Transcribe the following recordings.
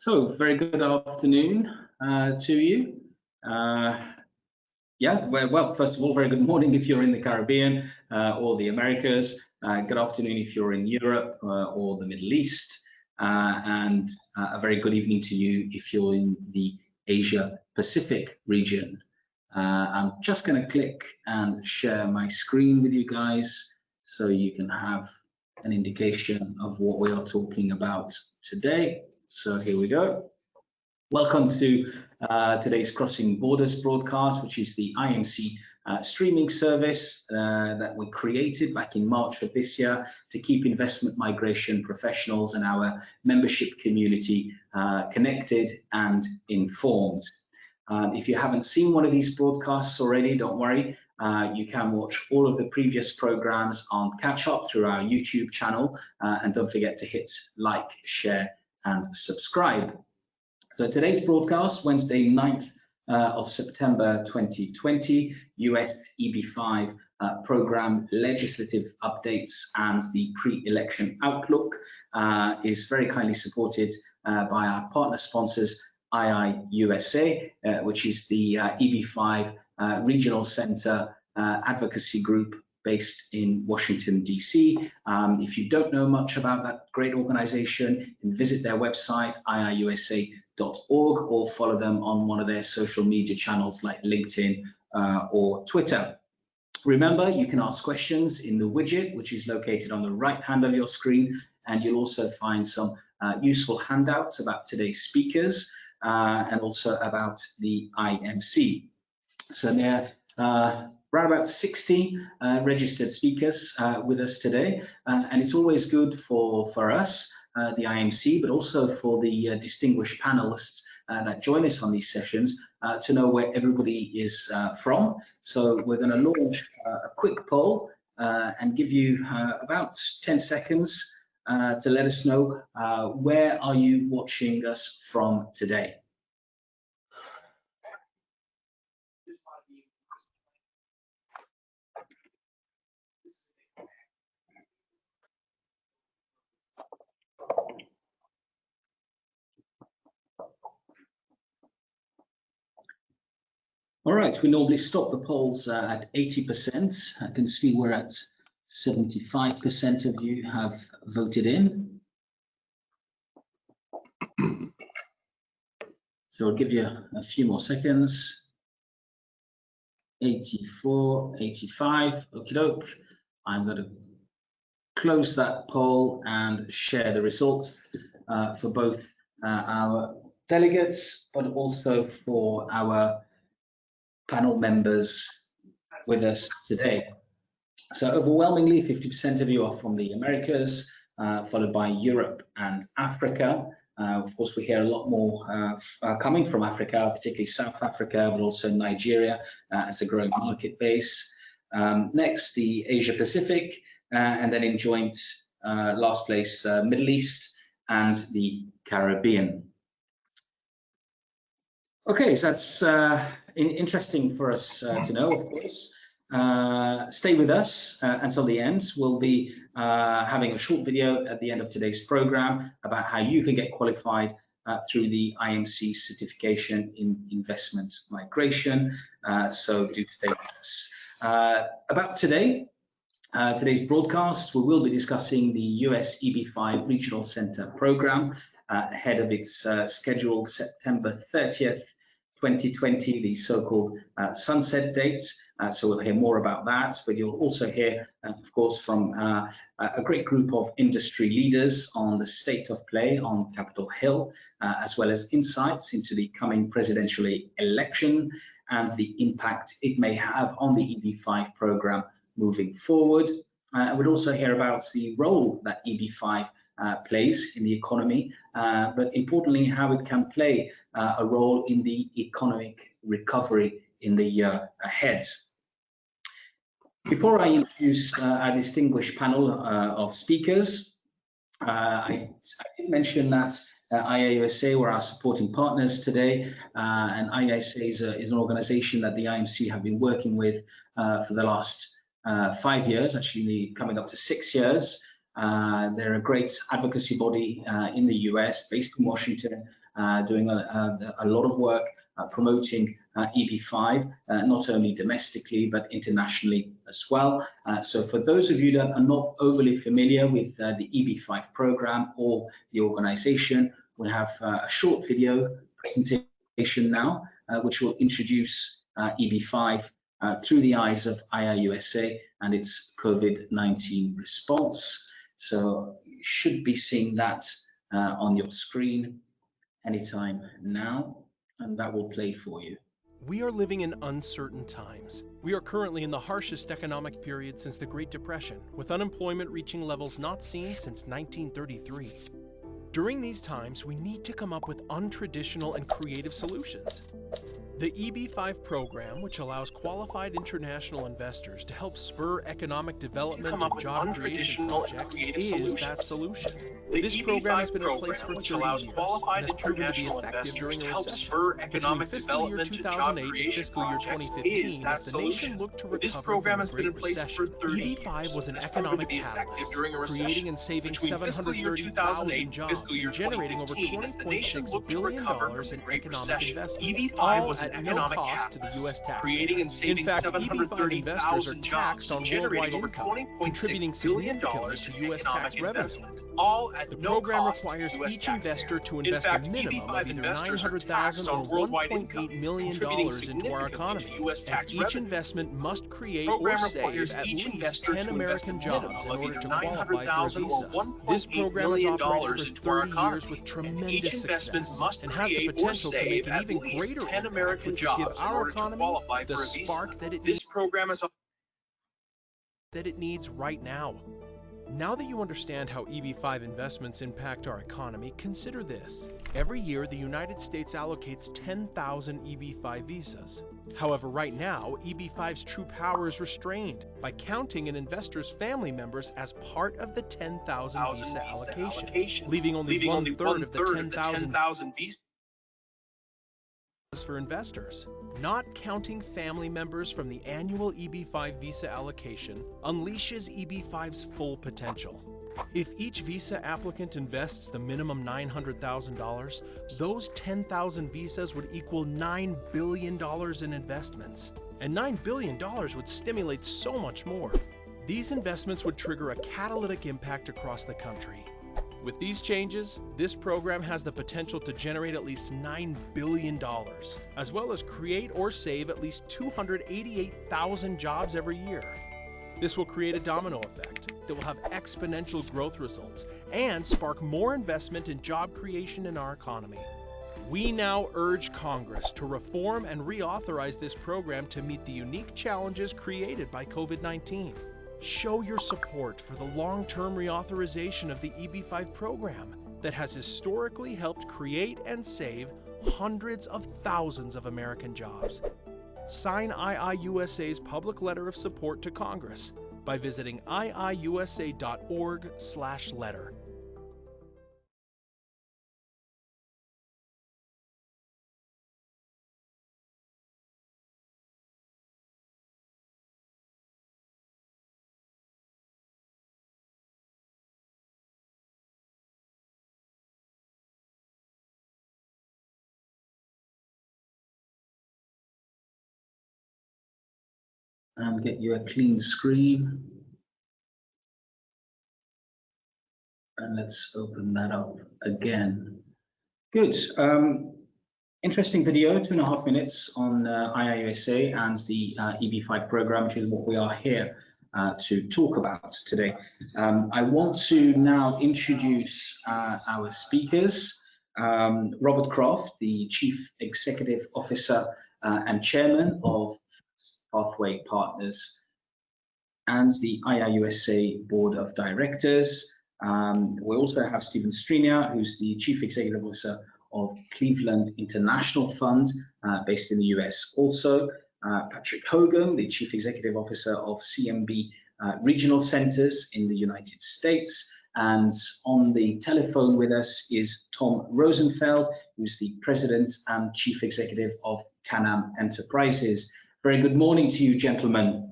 So, very good afternoon to you. Well, first of all, very good morning if you're in the Caribbean or the Americas. Good afternoon if you're in Europe or the Middle East. And a very good evening to you if you're in the Asia Pacific region. I'm just going to click and share my screen with you guys so you can have an indication of what we are talking about today. So here we go. Welcome to today's Crossing Borders broadcast, which is the IMC streaming service that we created back in March of this year to keep investment migration professionals and our membership community connected and informed. If you haven't seen one of these broadcasts already, don't worry. You can watch all of the previous programs on catch up through our YouTube channel, and don't forget to hit like, share, and subscribe. So today's broadcast, Wednesday, 9th of September 2020, US EB-5 program legislative updates and the pre-election outlook is very kindly supported by our partner sponsors, IIUSA, which is the EB-5 regional center advocacy group based in Washington, DC. If you don't know much about that great organization, you can visit their website, iiusa.org, or follow them on one of their social media channels like LinkedIn or Twitter. Remember, you can ask questions in the widget, which is located on the right hand of your screen, and you'll also find some useful handouts about today's speakers and also about the IMC. So there around about 60 registered speakers with us today, and it's always good for us, the IMC, but also for the distinguished panelists that join us on these sessions to know where everybody is from. So we're going to launch a quick poll and give you about 10 seconds to let us know where are you watching us from today. All right, we normally stop the polls at 80%. I can see we're at 75% of you have voted in. So I'll give you a few more seconds. 84, 85, okie doke. I'm going to close that poll and share the results for both our delegates, but also for our panel members with us today. So overwhelmingly, 50% of you are from the Americas, followed by Europe and Africa. Of course, we hear a lot more coming from Africa, particularly South Africa, but also Nigeria as a growing market base. Next, the Asia Pacific, and then in joint last place, Middle East and the Caribbean. Okay, so that's interesting for us to know, of course. Stay with us until the end. We'll be having a short video at the end of today's program about how you can get qualified through the IMC certification in investment migration. So do stay with us. About today's broadcast, we will be discussing the US EB-5 Regional Center program ahead of its scheduled September 30th, 2020, the so-called sunset date. So we'll hear more about that, but you'll also hear, of course, from a great group of industry leaders on the state of play on Capitol Hill, as well as insights into the coming presidential election and the impact it may have on the EB-5 program moving forward. We'll also hear about the role that EB-5 plays in the economy, but importantly, how it can play a role in the economic recovery in the year ahead. Before I introduce our distinguished panel of speakers, I did mention that IIUSA were our supporting partners today, and IIUSA is an organization that the IMC have been working with for the last 5 years, actually coming up to 6 years. They're a great advocacy body in the US, based in Washington, doing a lot of work promoting EB-5, not only domestically but internationally as well. So for those of you that are not overly familiar with the EB-5 program or the organization, we have a short video presentation now, which will introduce EB-5 through the eyes of IIUSA and its COVID-19 response. So you should be seeing that on your screen anytime now, and that will play for you. We are living in uncertain times. We are currently in the harshest economic period since the Great Depression, with unemployment reaching levels not seen since 1933. During these times, we need to come up with untraditional and creative solutions. The EB-5 program, which allows qualified international investors to help spur economic development and job creation projects, is that solution. This program has been in place for 30 years and has proven to be effective during a recession. Between fiscal year 2008 and fiscal year 2015, as the nation looked to recover from the Great Recession, EB-5 was an economic catalyst, creating and saving 730,000 jobs and generating over $20.6 billion in economic investment, all at no cost to the U.S. taxpayer. In fact, EB-5 investors are taxed on worldwide income, contributing significantly to U.S. tax revenue. The program requires each investor to invest a minimum of either $900,000 or $1.8 million into our economy, and each investment must create or save at least 10 American jobs in order to qualify for a visa. This program has operated for 30 years with tremendous success and has the potential to make an even greater impact, which would give our economy the spark that it needs right now. Now that you understand how EB-5 investments impact our economy, consider this. Every year, the United States allocates 10,000 EB-5 visas. However, right now, EB-5's true power is restrained by counting an investor's family members as part of the 10,000 visa allocation, leaving only one-third of the 10,000 visas for investors. Not counting family members from the annual EB-5 visa allocation unleashes EB-5's full potential. If each visa applicant invests the minimum $900,000, those 10,000 visas would equal $9 billion in investments. And $9 billion would stimulate so much more. These investments would trigger a catalytic impact across the country. With these changes, this program has the potential to generate at least $9 billion, as well as create or save at least 288,000 jobs every year. This will create a domino effect that will have exponential growth results and spark more investment in job creation in our economy. We now urge Congress to reform and reauthorize this program to meet the unique challenges created by COVID-19. Show your support for the long-term reauthorization of the EB-5 program that has historically helped create and save hundreds of thousands of American jobs. Sign IIUSA's public letter of support to Congress by visiting iiusa.org/letter. And get you a clean screen. And let's open that up again. Good. Interesting video, 2.5 minutes on IIUSA and the EB-5 program, which is what we are here to talk about today. I want to now introduce our speakers. Robert Kraft, the Chief Executive Officer and Chairman of Pathway Partners and the IIUSA Board of Directors. We also have Stephen Strinia, who's the Chief Executive Officer of Cleveland International Fund, based in the US. Also, Patrick Hogan, the Chief Executive Officer of CMB Regional Centers in the United States. And on the telephone with us is Tom Rosenfeld, who's the President and Chief Executive of Can-Am Enterprises. Very good morning to you, gentlemen,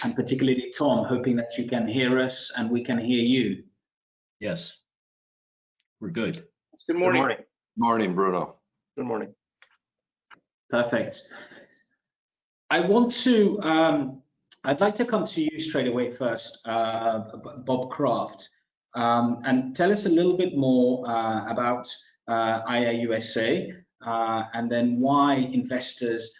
and particularly Tom, hoping that you can hear us and we can hear you. Yes, we're good. Good morning. Morning, Bruno. Good morning. Perfect. I want to, I'd like to come to you straight away first, Bob Kraft, and tell us a little bit more about IIUSA, and then why investors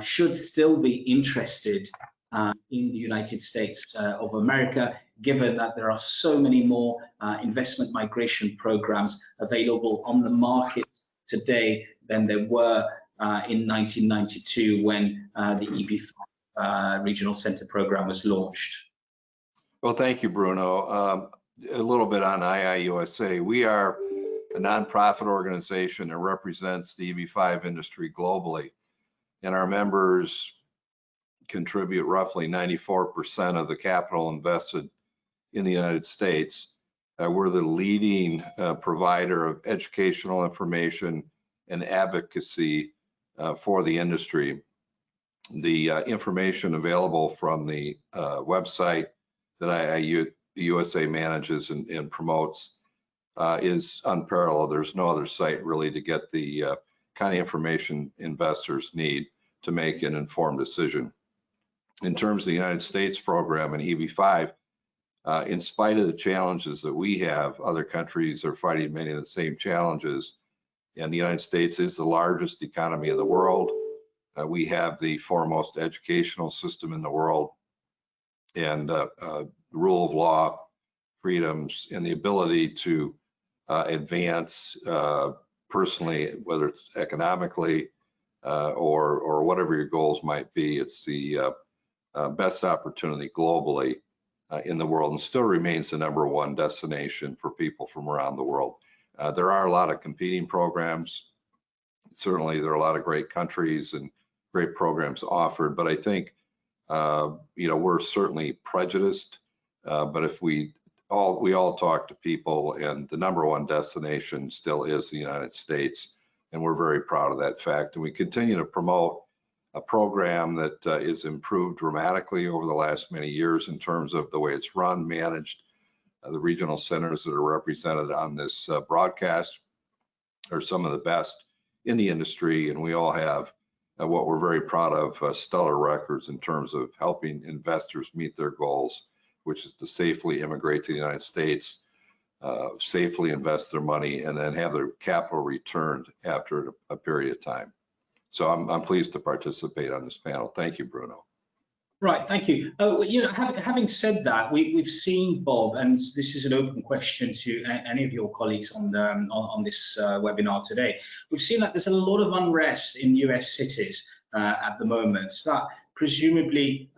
should still be interested in the United States of America, given that there are so many more investment migration programs available on the market today than there were in 1992 when the EB-5 Regional Center Program was launched. Well, thank you, Bruno. A little bit on IIUSA. We are a nonprofit organization that represents the EB-5 industry globally, and our members contribute roughly 94% of the capital invested in the United States. We're the leading provider of educational information and advocacy for the industry. The information available from the website that IIUSA manages and promotes is unparalleled. There's no other site really to get the kind of information investors need to make an informed decision. In terms of the United States program and EB-5, in spite of the challenges that we have, other countries are fighting many of the same challenges, and the United States is the largest economy in the world. We have the foremost educational system in the world, and rule of law, freedoms, and the ability to advance personally, whether it's economically or whatever your goals might be. It's the best opportunity globally in the world, and still remains the #1 destination for people from around the world. There are a lot of competing programs. Certainly, there are a lot of great countries and great programs offered, but I think we're certainly prejudiced. But if we all talk to people, and the #1 destination still is the United States, and we're very proud of that fact. And we continue to promote a program that is improved dramatically over the last many years in terms of the way it's run, managed. The regional centers that are represented on this broadcast are some of the best in the industry, and we all have what we're very proud of, stellar records in terms of helping investors meet their goals, which is to safely immigrate to the United States, safely invest their money, and then have their capital returned after a period of time. So I'm pleased to participate on this panel. Thank you, Bruno. Right, thank you. Having said that, we've seen, Bob, and this is an open question to any of your colleagues on this webinar today. We've seen that there's a lot of unrest in US cities at the moment. So that presumably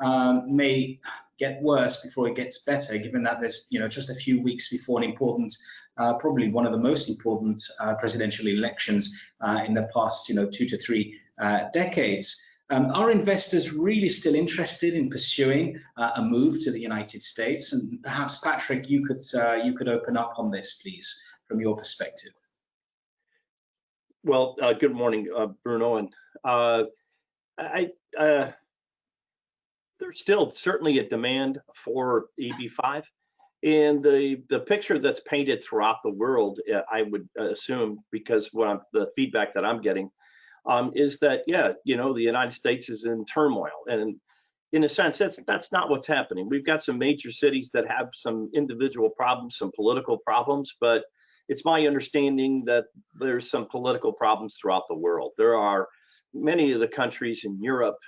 may get worse before it gets better, given that there's just a few weeks before an important, probably one of the most important presidential elections in the past 2 to 3 decades. Are investors really still interested in pursuing a move to the United States? And perhaps, Patrick, you could open up on this, please, from your perspective. Well, good morning, Bruno. And there's still certainly a demand for EB-5. And the picture that's painted throughout the world, I would assume, because the feedback that I'm getting, is that, the United States is in turmoil. And in a sense, that's not what's happening. We've got some major cities that have some individual problems, some political problems, but it's my understanding that there's some political problems throughout the world. There are many of the countries in Europe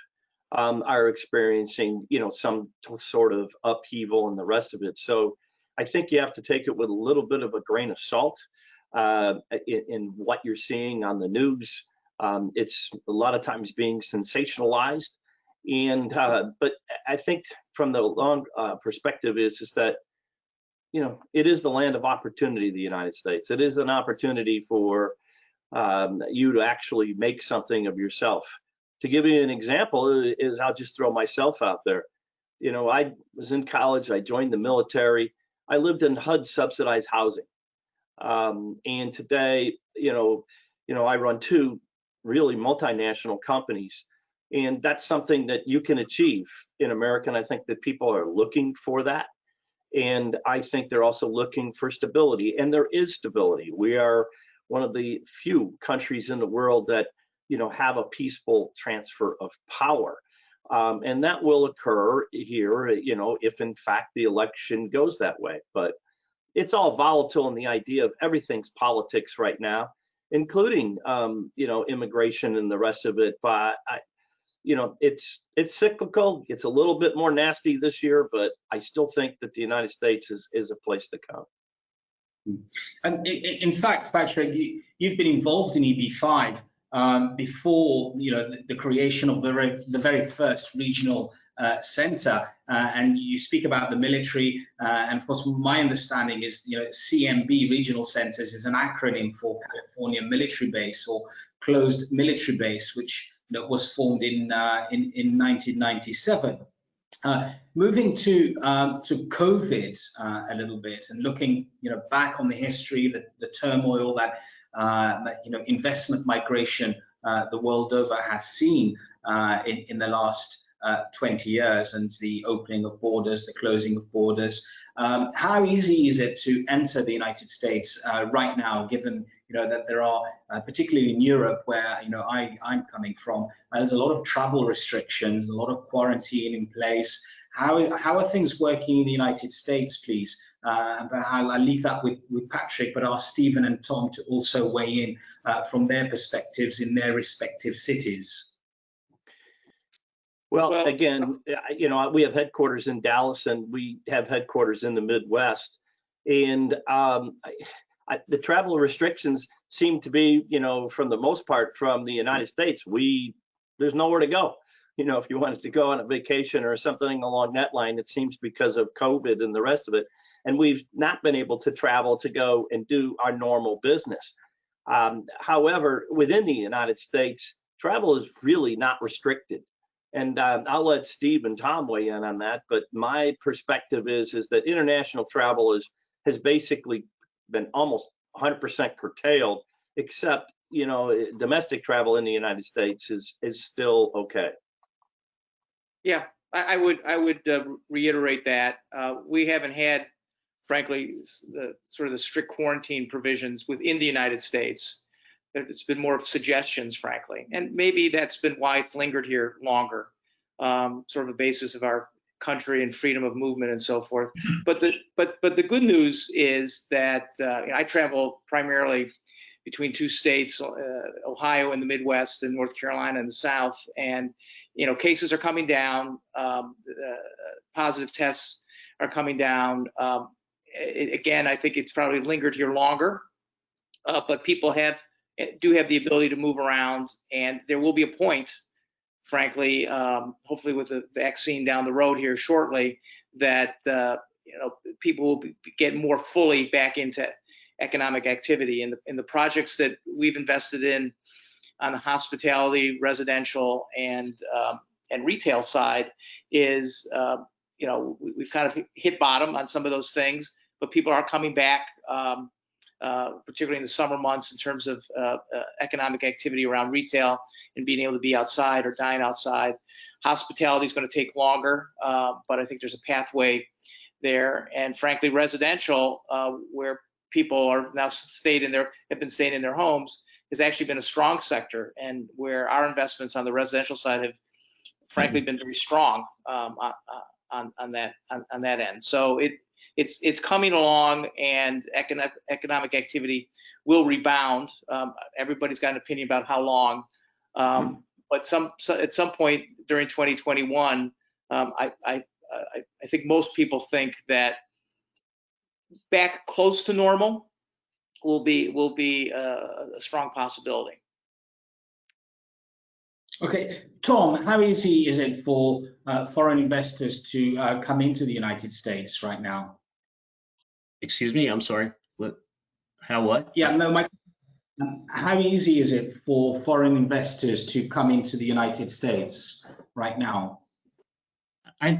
are experiencing, some sort of upheaval and the rest of it. So I think you have to take it with a little bit of a grain of salt in what you're seeing on the news. It's a lot of times being sensationalized, and but I think from the long perspective is that it is the land of opportunity, the United States. It is an opportunity for you to actually make something of yourself. To give you an example, is I'll just throw myself out there. I was in college, I joined the military, I lived in HUD subsidized housing, and today, I run 2 really multinational companies, and that's something that you can achieve in America. And I think that people are looking for that, and I think they're also looking for stability, and there is stability. one of the few countries in the world that, have a peaceful transfer of power. And that will occur here, if in fact the election goes that way. But it's all volatile, and the idea of everything's politics right now, including, immigration and the rest of it. But it's cyclical. It's a little bit more nasty this year, but I still think that the United States is a place to come. And in fact, Patrick, you've been involved in EB-5 before the creation of the very first regional center, and you speak about the military, and of course my understanding is CMB, regional centers, is an acronym for California Military Base, or Closed Military Base, which was formed in 1997. Moving to COVID a little bit, and looking back on the history, the turmoil that investment migration the world over has seen in the last 20 years, and the opening of borders, the closing of borders. How easy is it to enter the United States right now, given that there are, particularly in Europe, where I'm coming from, there's a lot of travel restrictions, a lot of quarantine in place. How are things working in the United States, please? I'll leave that with Patrick, but ask Stephen and Tom to also weigh in from their perspectives in their respective cities. Well, again, we have headquarters in Dallas, and we have headquarters in the Midwest, and the travel restrictions seem to be, from the most part, from the United States. There's nowhere to go. If you wanted to go on a vacation or something along that line, it seems because of COVID and the rest of it, and we've not been able to travel to go and do our normal business. However, within the United States, travel is really not restricted. And I'll let Steve and Tom weigh in on that. But my perspective is that international travel has basically been almost 100% curtailed, except domestic travel in the United States is still okay. Yeah, I would reiterate that we haven't had, frankly, the sort of the strict quarantine provisions within the United States. It's been more of suggestions, frankly, and maybe that's been why it's lingered here longer, sort of a basis of our country and freedom of movement and so forth. But the good news is that I travel primarily between two states, Ohio in the Midwest and North Carolina in the South, and cases are coming down, positive tests are coming down. Again, I think it's probably lingered here longer, but people do have the ability to move around, and there will be a point, frankly, hopefully with the vaccine down the road here shortly, that people will get more fully back into economic activity. And the projects that we've invested in on the hospitality, residential, and retail side is, we've kind of hit bottom on some of those things, but people are coming back. Particularly in the summer months, in terms of economic activity around retail and being able to be outside or dine outside. Hospitality is going to take longer, but I think there's a pathway there. And frankly, residential, where people are now have been staying in their homes, has actually been a strong sector, and where our investments on the residential side have, frankly, been very strong on that end. So it's coming along, and economic activity will rebound. Everybody's got an opinion about how long, but at some point during 2021, I think most people think that back close to normal will be a strong possibility. Okay, Tom, how easy is it for foreign investors to come into the United States right now? Excuse me, I'm sorry. What? Yeah, no, how easy is it for foreign investors to come into the United States right now? I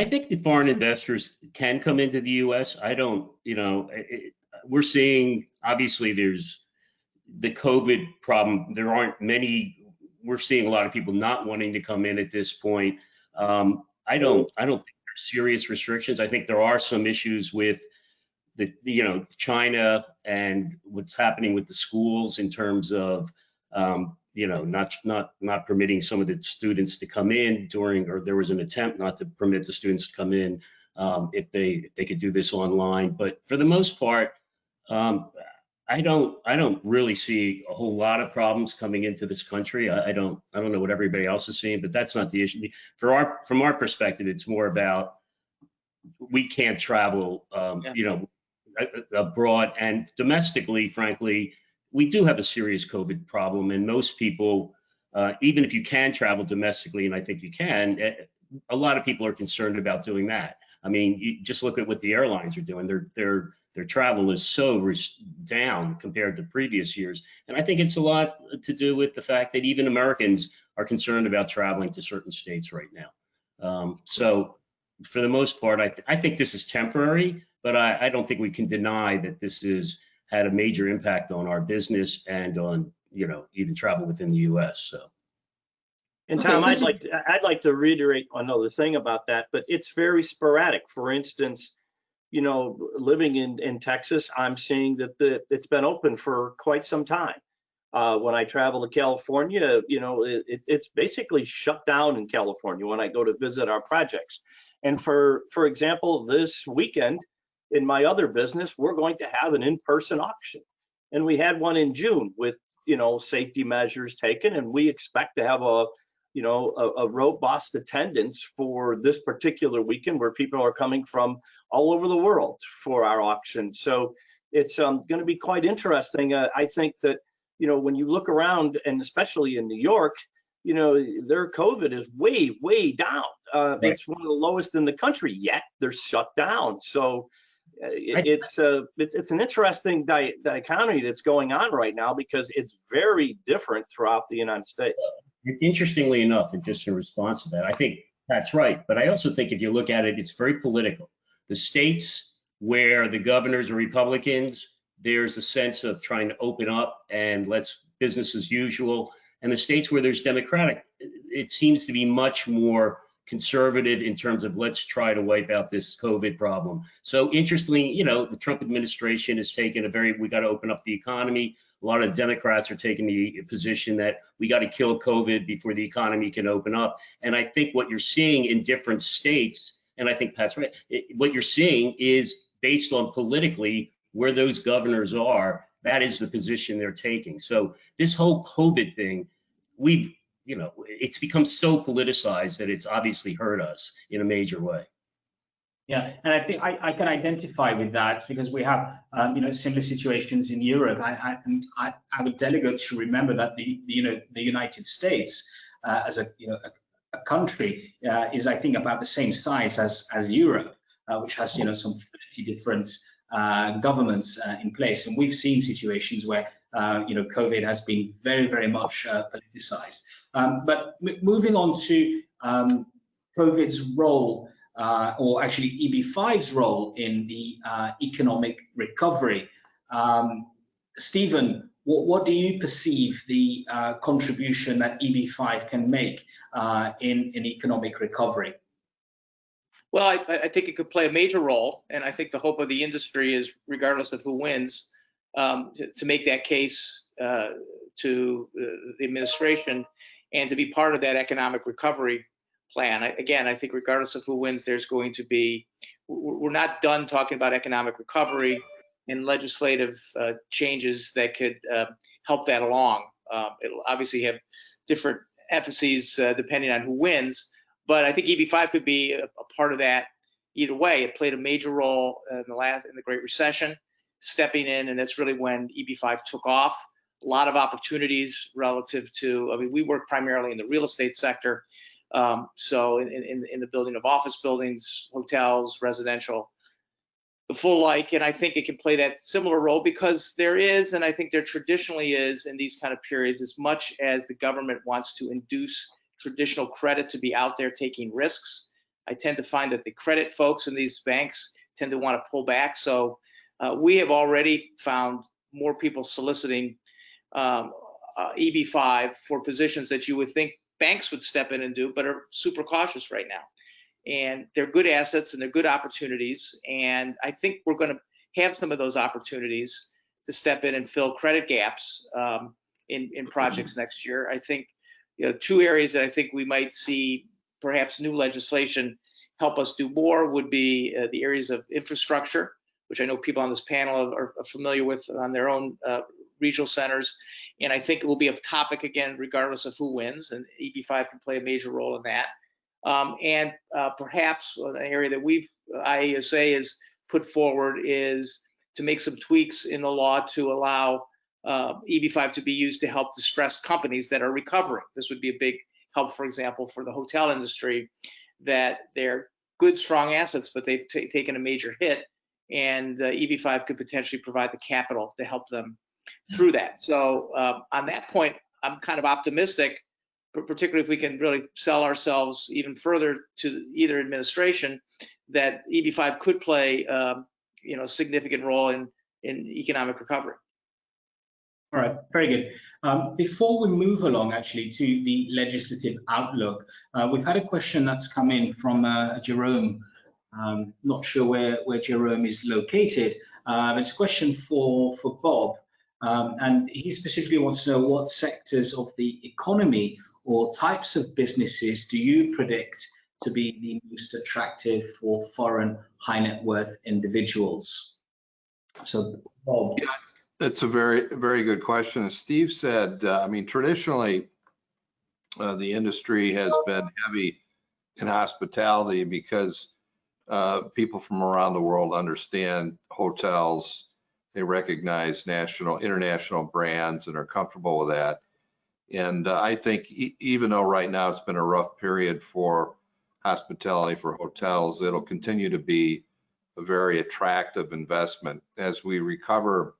think the foreign investors can come into the U.S. We're seeing, obviously, there's the COVID problem. There aren't many. We're seeing a lot of people not wanting to come in at this point. I don't think there's serious restrictions. I think there are some issues with China and what's happening with the schools in terms of not permitting some of the students to come in or there was an attempt not to permit the students to come in if they could do this online. But for the most part, I don't really see a whole lot of problems coming into this country. I don't know what everybody else is seeing, but that's not the issue. From our perspective, it's more about we can't travel, abroad, and domestically, frankly, we do have a serious COVID problem, and most people, even if you can travel domestically, and I think you can, a lot of people are concerned about doing that. I mean, you just look at what the airlines are doing. Their travel is so down compared to previous years, and I think it's a lot to do with the fact that even Americans are concerned about traveling to certain states right now. So, for the most part, I think this is temporary, but I don't think we can deny that this has had a major impact on our business and on even travel within the U.S. So. And Tom, I'd like to reiterate another thing about that, but it's very sporadic. For instance, living in Texas, I'm seeing that it's been open for quite some time. When I travel to California, it's basically shut down in California when I go to visit our projects. And for example, this weekend in my other business, we're going to have an in-person auction. And we had one in June with, safety measures taken, and we expect to have a robust attendance for this particular weekend where people are coming from all over the world for our auction. So it's going to be quite interesting. I think that, when you look around, and especially in New York, their COVID is way, way down. Right. It's one of the lowest in the country, yet they're shut down. So it's an interesting dichotomy that's going on right now, because it's very different throughout the United States. Interestingly enough, and just in response to that, I think that's right. But I also think if you look at it, it's very political. The states where the governors are Republicans, there's a sense of trying to open up and let's business as usual. And the states where there's Democratic, it seems to be much more conservative in terms of let's try to wipe out this COVID problem. So interestingly, the Trump administration has taken we got to open up the economy. A lot of Democrats are taking the position that we got to kill COVID before the economy can open up. And I think what you're seeing in different states, and I think Pat's right, what you're seeing is based on politically where those governors are, that is the position they're taking. So this whole COVID thing, it's become so politicized that it's obviously hurt us in a major way. Yeah, and I think I can identify with that because we have similar situations in Europe. Our delegates should remember that the United States as a country is, I think, about the same size as Europe, which has some 30 different governments in place, and we've seen situations where COVID has been very, very much politicized. But moving on to COVID's role, or actually EB-5's role in the economic recovery. Stephen, what do you perceive the contribution that EB-5 can make in economic recovery? Well, I think it could play a major role, and I think the hope of the industry is, regardless of who wins, to make that case to the administration and to be part of that economic recovery plan. Again, I think regardless of who wins, there's going to be, we're not done talking about economic recovery and legislative changes that could help that along. It'll obviously have different emphases depending on who wins, but I think EB-5 could be a part of that either way. It played a major role in the Great Recession, stepping in, and that's really when EB-5 took off. A lot of opportunities relative to, we work primarily in the real estate sector, so in the building of office buildings, hotels, residential, the full like, and I think it can play that similar role because there is, and I think there traditionally is in these kind of periods, as much as the government wants to induce traditional credit to be out there taking risks, I tend to find that the credit folks in these banks tend to want to pull back. So we have already found more people soliciting EB-5 for positions that you would think banks would step in and do, but are super cautious right now. And they're good assets and they're good opportunities. And I think we're going to have some of those opportunities to step in and fill credit gaps in projects next year. I think two areas that I think we might see perhaps new legislation help us do more would be the areas of infrastructure, which I know people on this panel are familiar with on their own regional centers. And I think it will be a topic again, regardless of who wins, and EB-5 can play a major role in that. And perhaps an area that IAUSA has put forward is to make some tweaks in the law to allow EB-5 to be used to help distressed companies that are recovering. This would be a big help, for example, for the hotel industry, that they're good, strong assets, but they've taken a major hit, and EB-5 could potentially provide the capital to help them through that. So on that point, I'm kind of optimistic, particularly if we can really sell ourselves even further to either administration, that EB-5 could play a significant role in economic recovery. All right, very good. Before we move along actually to the legislative outlook, we've had a question that's come in from Jerome. Not sure where Jerome is located. It's a question for Bob, and he specifically wants to know what sectors of the economy or types of businesses do you predict to be the most attractive for foreign high net worth individuals? So, Bob. Yeah, that's a very, very good question. As Steve said, I mean, traditionally, the industry has been heavy in hospitality because people from around the world understand hotels. They recognize international brands and are comfortable with that. And I think even though right now it's been a rough period for hospitality, for hotels, it'll continue to be a very attractive investment as we recover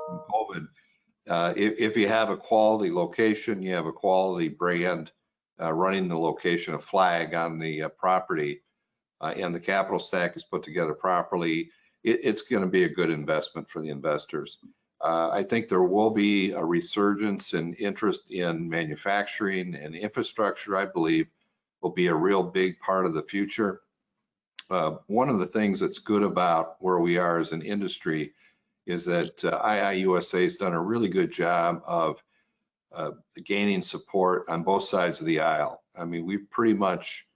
from COVID. If you have a quality location, you have a quality brand running the location, a flag on the property, and the capital stack is put together properly, it's going to be a good investment for the investors. I think there will be a resurgence in interest in manufacturing, and infrastructure, I believe, will be a real big part of the future. One of the things that's good about where we are as an industry is that IIUSA has done a really good job of gaining support on both sides of the aisle. I mean, we've pretty much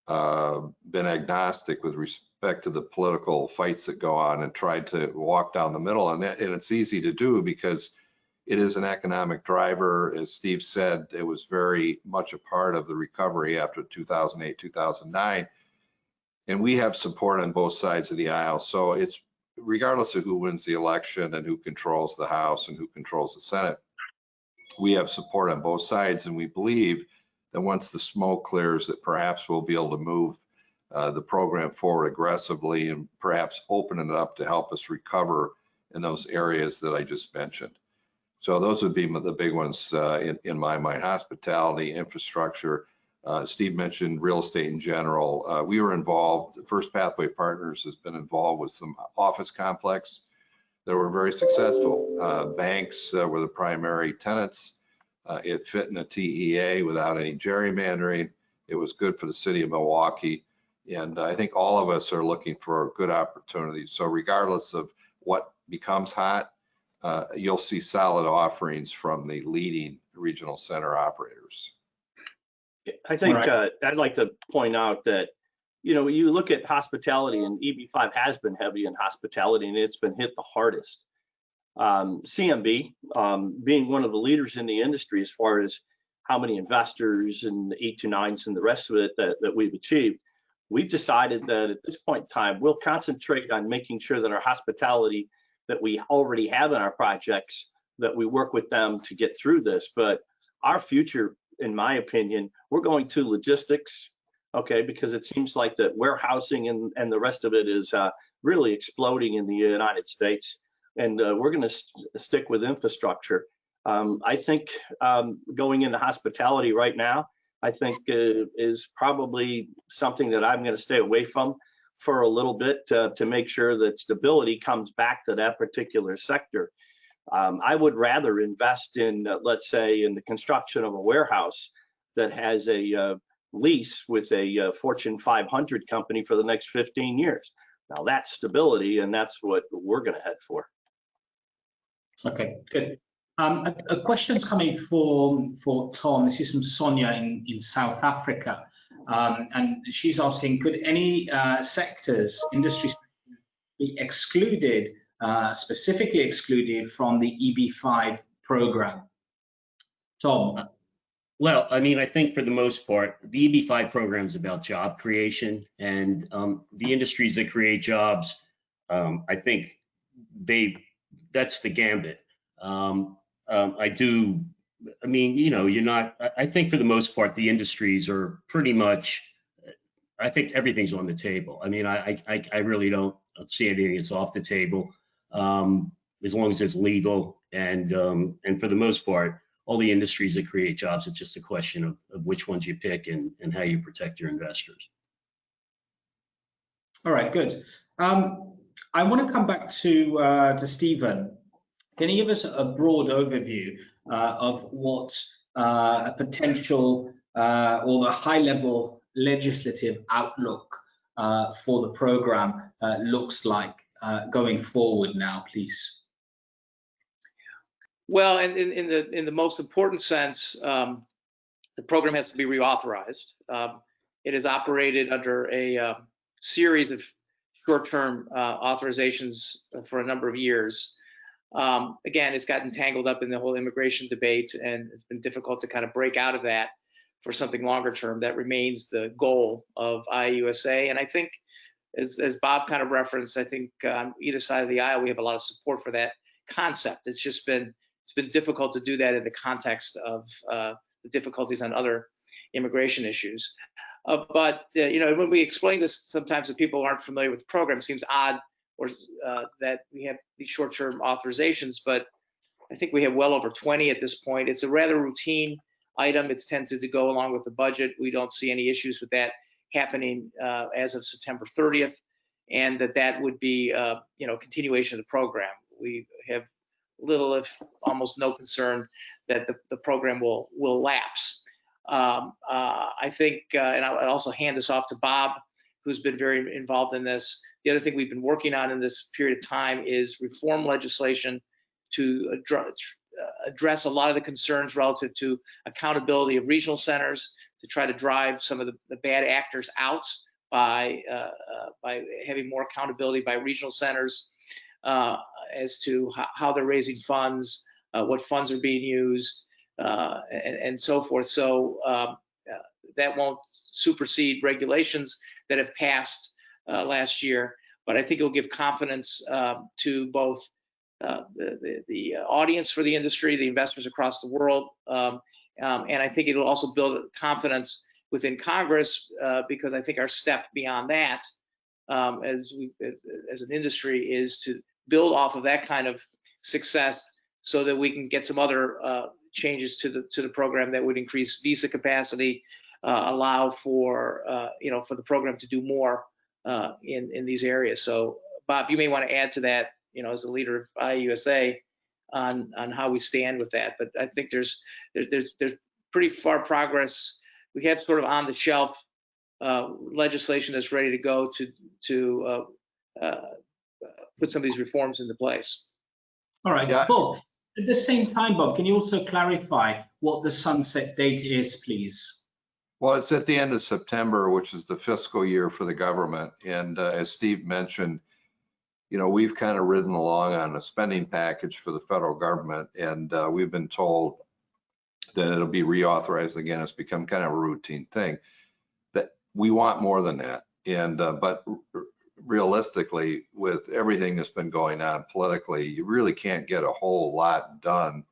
been agnostic with respect to the political fights that go on and tried to walk down the middle. And it's easy to do because it is an economic driver. As Steve said, it was very much a part of the recovery after 2008, 2009. And we have support on both sides of the aisle. So it's regardless of who wins the election and who controls the House and who controls the Senate, we have support on both sides. And we believe that once the smoke clears, that perhaps we'll be able to move the program forward aggressively and perhaps open it up to help us recover in those areas that I just mentioned. So those would be the big ones in my mind: hospitality, infrastructure. Steve mentioned real estate in general. We were involved, First Pathway Partners has been involved with some office complex that were very successful. Banks were the primary tenants. It fit in a TEA without any gerrymandering. It was good for the city of Milwaukee. And I think all of us are looking for good opportunities. So regardless of what becomes hot, you'll see solid offerings from the leading regional center operators. I think I'd like to point out that, you look at hospitality, and EB-5 has been heavy in hospitality, and it's been hit the hardest. CMB, being one of the leaders in the industry as far as how many investors and the 829s and the rest of it that we've achieved, we've decided that at this point in time, we'll concentrate on making sure that our hospitality that we already have in our projects, that we work with them to get through this. But our future, in my opinion, we're going to logistics, okay, because it seems like that warehousing and the rest of it is really exploding in the United States. And we're going to stick with infrastructure. I think going into hospitality right now, I think is probably something that I'm going to stay away from for a little bit to make sure that stability comes back to that particular sector. I would rather invest in, let's say, in the construction of a warehouse that has a lease with a Fortune 500 company for the next 15 years. Now that's stability, and that's what we're going to head for. Okay, good. A question's coming for Tom. This is from Sonia in South Africa, and she's asking: could any sectors, industry sectors, be excluded, specifically excluded from the EB-5 program? Tom. Well, I mean, I think for the most part, the EB-5 program is about job creation, and the industries that create jobs, I think that's the gambit. I mean, you know, I think for the most part, the industries are pretty much, I think everything's on the table. I mean, I really don't see anything that's off the table, as long as it's legal, and for the most part, all the industries that create jobs, it's just a question of which ones you pick and how you protect your investors. All right, good. I want to come back to Stephen. Can you give us a broad overview of what a potential or the high-level legislative outlook for the program looks like going forward now, please? Well, in the most important sense, the program has to be reauthorized. It is operated under a series of short-term authorizations for a number of years. Again, it's gotten tangled up in the whole immigration debate, and it's been difficult to kind of break out of that for something longer term. That remains the goal of IUSA, and I think, as Bob kind of referenced, I think on either side of the aisle we have a lot of support for that concept. It's been difficult to do that in the context of the difficulties on other immigration issues. But you know, when we explain this, sometimes if people aren't familiar with the program, it seems odd or that we have these short-term authorizations, but I think we have well over 20 at this point. It's a rather routine item. It's tended to go along with the budget. We don't see any issues with that happening as of September 30th, and that would be you know, continuation of the program. We have little, if almost no concern that the program will lapse. I think, and I'll also hand this off to Bob, who's been very involved in this. The other thing we've been working on in this period of time is reform legislation to address a lot of the concerns relative to accountability of regional centers, to try to drive some of the bad actors out by having more accountability by regional centers as to how they're raising funds, what funds are being used, and so forth. So that won't supersede regulations that have passed last year, but I think it'll give confidence to both the audience for the industry, the investors across the world, and I think it'll also build confidence within Congress, because I think our step beyond that, as an industry, is to build off of that kind of success so that we can get some other changes to the program that would increase visa capacity, allow for you know, for the program to do more in these areas. So Bob, you may want to add to that, you know, as the leader of IUSA, on how we stand with that. But I think there's pretty far progress. We have sort of on the shelf legislation that's ready to go to put some of these reforms into place. All right, Yeah. Bob. At the same time, Bob, can you also clarify what the sunset date is, please? Well, it's at the end of September, which is the fiscal year for the government. And as Steve mentioned, you know, we've kind of ridden along on a spending package for the federal government, and we've been told that it'll be reauthorized again. It's become kind of a routine thing. That we want more than that. And but realistically, with everything that's been going on politically, you really can't get a whole lot done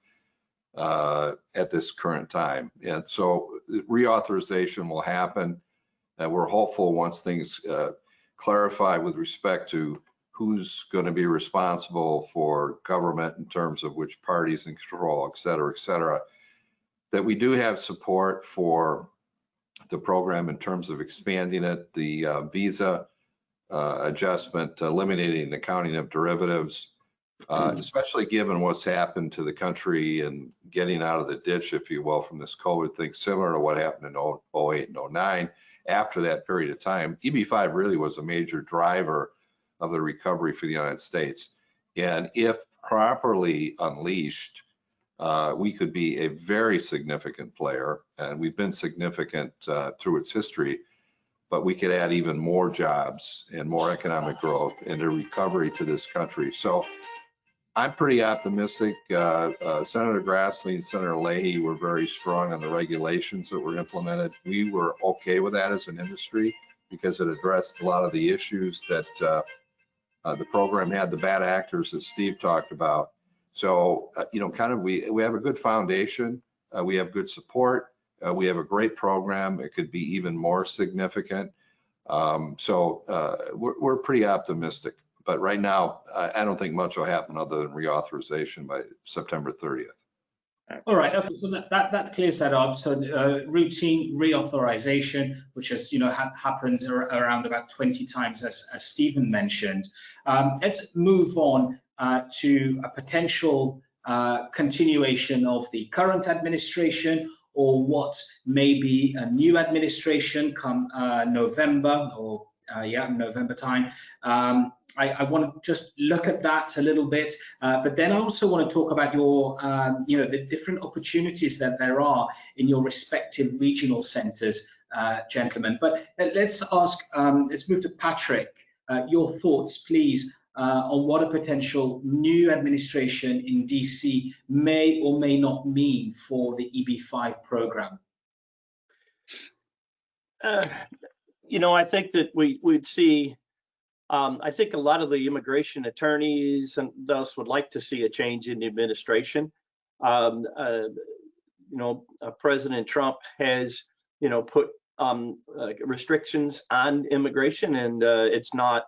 at this current time. And so reauthorization will happen. We're hopeful once things clarify with respect to who's going to be responsible for government in terms of which parties in control, et cetera, that we do have support for the program in terms of expanding it, the visa adjustment, eliminating the counting of derivatives, especially given what's happened to the country and getting out of the ditch, if you will, from this COVID thing, similar to what happened in 08 and 09. After that period of time, EB-5 really was a major driver of the recovery for the United States. And if properly unleashed, we could be a very significant player, and we've been significant through its history, but we could add even more jobs and more economic growth and a recovery to this country. So I'm pretty optimistic. Senator Grassley and Senator Leahy were very strong on the regulations that were implemented. We were okay with that as an industry because it addressed a lot of the issues that the program had, the bad actors that Steve talked about. So, kind of we have a good foundation. We have good support. We have a great program. It could be even more significant. We're pretty optimistic. But right now, I don't think much will happen other than reauthorization by September 30th. All right. Okay. So that clears that up. So routine reauthorization, which has happened around about 20 times, as Stephen mentioned. Let's move on to a potential continuation of the current administration, or what may be a new administration come November, or November time. I want to just look at that a little bit, but then I also want to talk about your, the different opportunities that there are in your respective regional centers, gentlemen. But let's move to Patrick. Your thoughts, please, on what a potential new administration in DC may or may not mean for the EB-5 program. I think that we'd see. I think a lot of the immigration attorneys and those would like to see a change in the administration. President Trump has, put restrictions on immigration, and it's not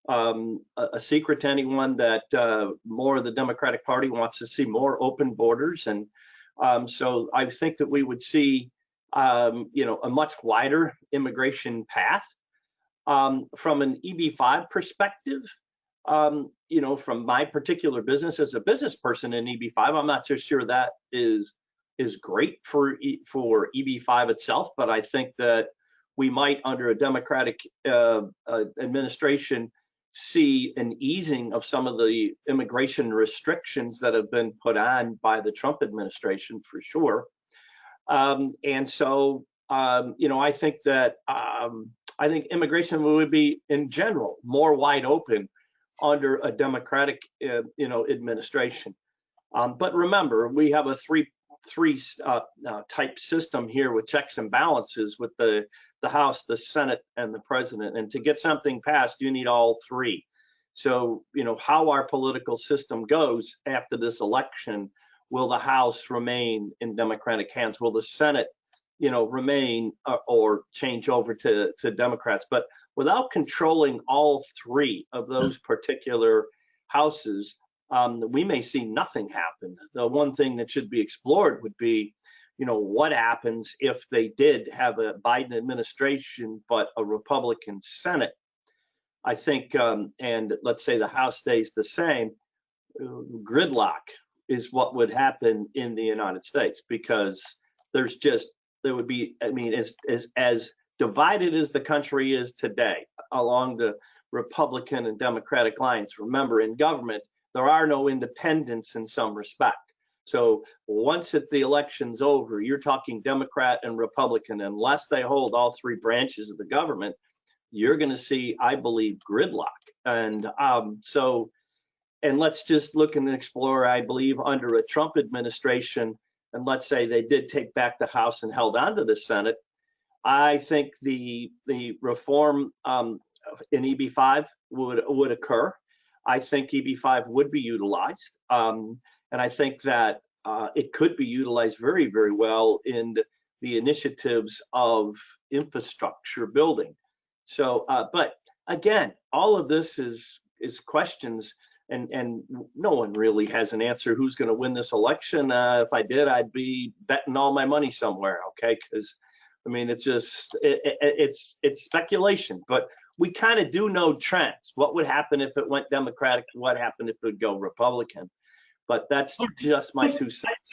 a secret to anyone that more of the Democratic Party wants to see more open borders, and so I think that we would see, a much wider immigration path. From an EB-5 perspective, from my particular business as a business person in EB-5, I'm not so sure that is great for EB-5 itself, but I think that we might, under a Democratic administration, see an easing of some of the immigration restrictions that have been put on by the Trump administration, for sure. And so, I think immigration would be, in general, more wide open under a Democratic, administration. But remember, we have a three type system here with checks and balances with the House, the Senate, and the President. And to get something passed, you need all three. So, how our political system goes after this election, will the House remain in Democratic hands? Will the Senate remain or change over to Democrats? But without controlling all three of those particular houses, we may see nothing happen. The one thing that should be explored would be, what happens if they did have a Biden administration but a Republican Senate? I think, and let's say the House stays the same, gridlock is what would happen in the United States, because there would be, as divided as the country is today along the Republican and Democratic lines. Remember, in government, there are no independents in some respect. So once the election's over, you're talking Democrat and Republican. Unless they hold all three branches of the government, you're going to see, I believe, gridlock. And and let's just look and explore, I believe, under a Trump administration, and let's say they did take back the House and held on to the Senate, I think the reform in EB-5 would occur. I think EB-5 would be utilized, and I think that it could be utilized very, very well in the initiatives of infrastructure building. So, but again, all of this is questions. And no one really has an answer who's going to win this election. If I did, I'd be betting all my money somewhere, okay? Because it's just it's speculation. But we kind of do know trends. What would happen if it went Democratic? What happened if it would go Republican? But that's just my 2 cents.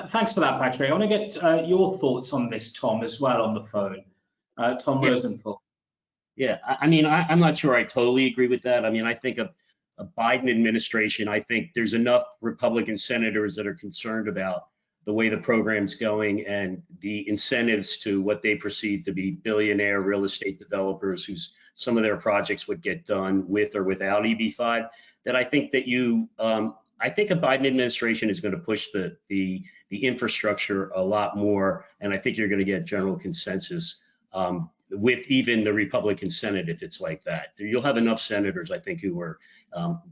Thanks for that, Patrick. I want to get your thoughts on this, Tom, as well, on the phone. Tom Rosenthal. Yeah, I mean, I'm not sure I totally agree with that. I mean, I think a Biden administration, I think there's enough Republican senators that are concerned about the way the program's going and the incentives to what they perceive to be billionaire real estate developers whose some of their projects would get done with or without EB-5, that I think that I think a Biden administration is going to push the infrastructure a lot more, and I think you're going to get general consensus with even the Republican Senate if it's like that. You'll have enough senators, I think, who are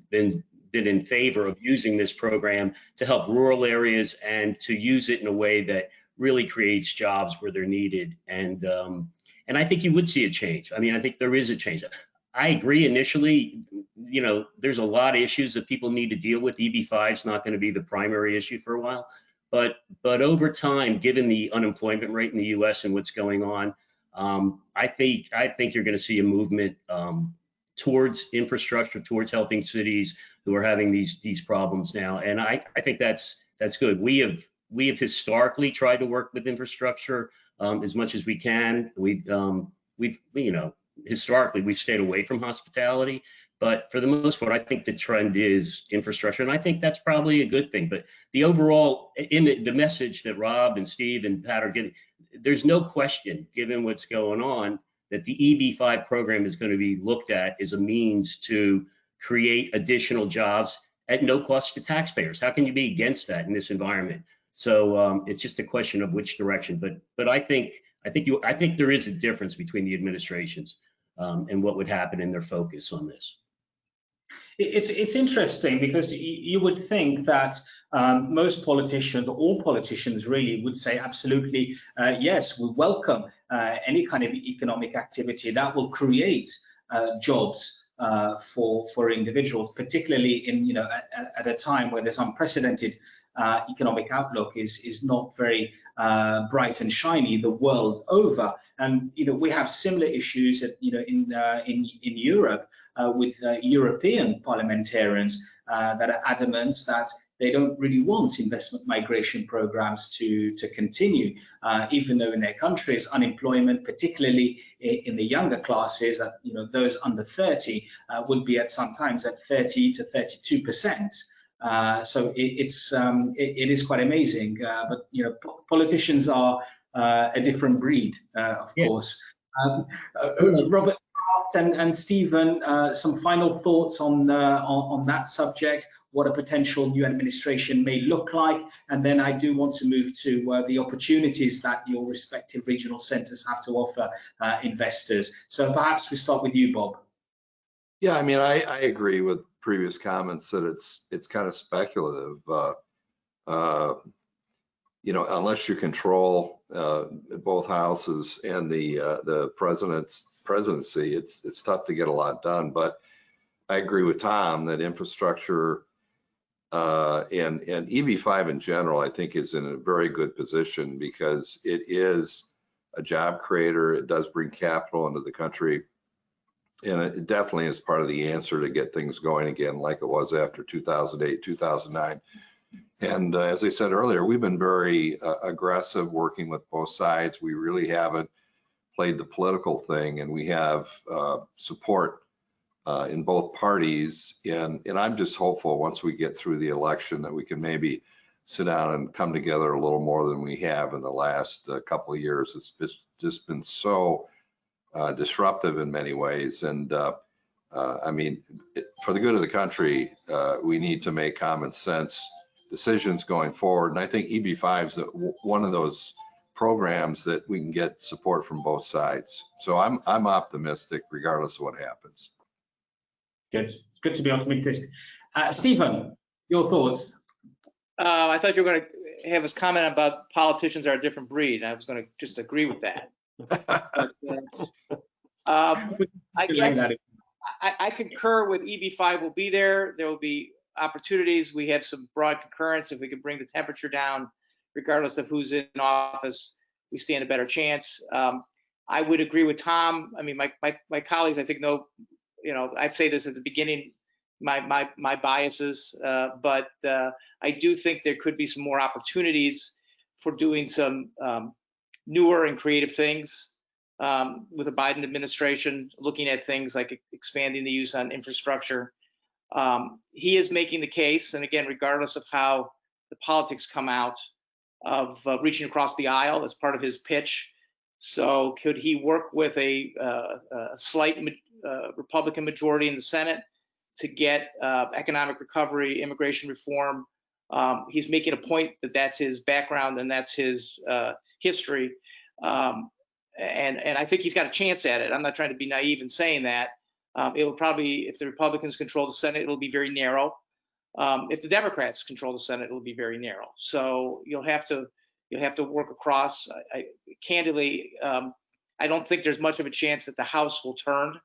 been in favor of using this program to help rural areas and to use it in a way that really creates jobs where they're needed. And I think you would see a change. I mean, I think there is a change. I agree initially, you know, there's a lot of issues that people need to deal with. EB-5 is not going to be the primary issue for a while. But over time, given the unemployment rate in the US and what's going on, I think you're going to see a movement towards infrastructure, towards helping cities who are having these problems now. And I think that's good. We have historically tried to work with infrastructure as much as we can. We've you know, historically we've stayed away from hospitality, but for the most part, I think the trend is infrastructure, and I think that's probably a good thing. But the overall, in the message that Rob and Steve and Pat are getting, there's no question, given what's going on, that the EB-5 program is going to be looked at as a means to create additional jobs at no cost to taxpayers. How can you be against that in this environment? So it's just a question of which direction. But I think there is a difference between the administrations and what would happen in their focus on this. It's interesting because you would think that most politicians, or all politicians really, would say absolutely yes, we welcome any kind of economic activity that will create jobs for individuals, particularly in, you know, at a time where this unprecedented economic outlook is not very bright and shiny the world over. And you know, we have similar issues in Europe with European parliamentarians that are adamant that they don't really want investment migration programs to continue, even though in their countries unemployment, particularly in the younger classes, that, you know, those under 30 would be at sometimes at 30 to 32%. So it is quite amazing, but you know, politicians are a different breed, of course. Robert and Stephen, some final thoughts on that subject, what a potential new administration may look like, and then I do want to move to the opportunities that your respective regional centres have to offer investors. So perhaps we start with you, Bob. Yeah, I mean, I agree with previous comments that it's kind of speculative. You know, unless you control both houses and the presidency, it's tough to get a lot done. But I agree with Tom that infrastructure and EB-5 in general, I think, is in a very good position because it is a job creator. It does bring capital into the country. And it definitely is part of the answer to get things going again, like it was after 2008, 2009. And as I said earlier, we've been very aggressive working with both sides. We really haven't played the political thing, and we have support in both parties. And I'm just hopeful once we get through the election that we can maybe sit down and come together a little more than we have in the last couple of years. It's just been so disruptive in many ways. And I mean, for the good of the country, we need to make common sense decisions going forward. And I think EB-5 is one of those programs that we can get support from both sides. So I'm optimistic regardless of what happens. Good. It's good to be optimistic. Stephen, your thoughts? I thought you were going to have us comment about politicians are a different breed. I was going to just agree with that. I guess I concur with EB-5 will be there. There will be opportunities. We have some broad concurrence. If we can bring the temperature down, regardless of who's in office, we stand a better chance. I would agree with Tom. I mean, my colleagues, I think, know, you know, I'd say this at the beginning, my biases, but I do think there could be some more opportunities for doing some newer and creative things with the Biden administration, looking at things like expanding the use on infrastructure. He is making the case, and again, regardless of how the politics come out, of reaching across the aisle as part of his pitch. So could he work with a slight Republican majority in the Senate to get economic recovery, immigration reform? He's making a point that that's his background and that's his history. And I think he's got a chance at it. I'm not trying to be naive in saying that. It'll probably, if the Republicans control the Senate, it'll be very narrow. If the Democrats control the Senate, it'll be very narrow. So you'll have to work across. Candidly, I don't think there's much of a chance that the House will turn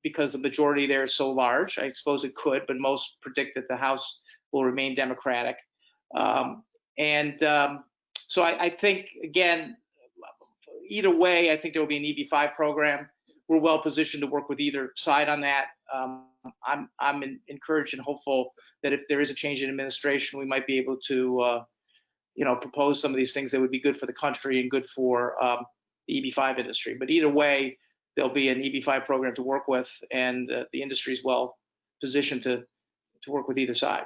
because the majority there is so large. I suppose it could, but most predict that the House will remain Democratic. So I think, again, either way, I think there will be an EB-5 program. We're well positioned to work with either side on that. I'm encouraged and hopeful that if there is a change in administration, we might be able to, propose some of these things that would be good for the country and good for the EB-5 industry. But either way, there'll be an EB-5 program to work with, and the industry is well positioned to work with either side.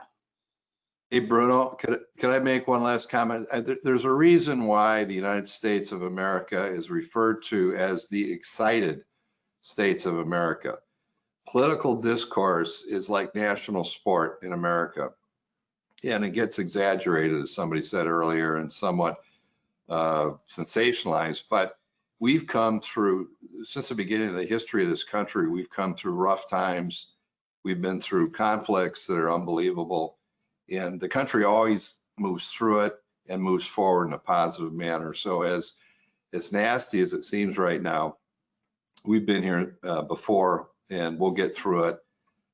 Hey, Bruno, could I make one last comment? There's a reason why the United States of America is referred to as the excited states of America. Political discourse is like national sport in America, and it gets exaggerated, as somebody said earlier, and somewhat sensationalized. But we've come through, since the beginning of the history of this country, we've come through rough times. We've been through conflicts that are unbelievable, and the country always moves through it and moves forward in a positive manner. So as nasty as it seems right now, we've been here before, and we'll get through it.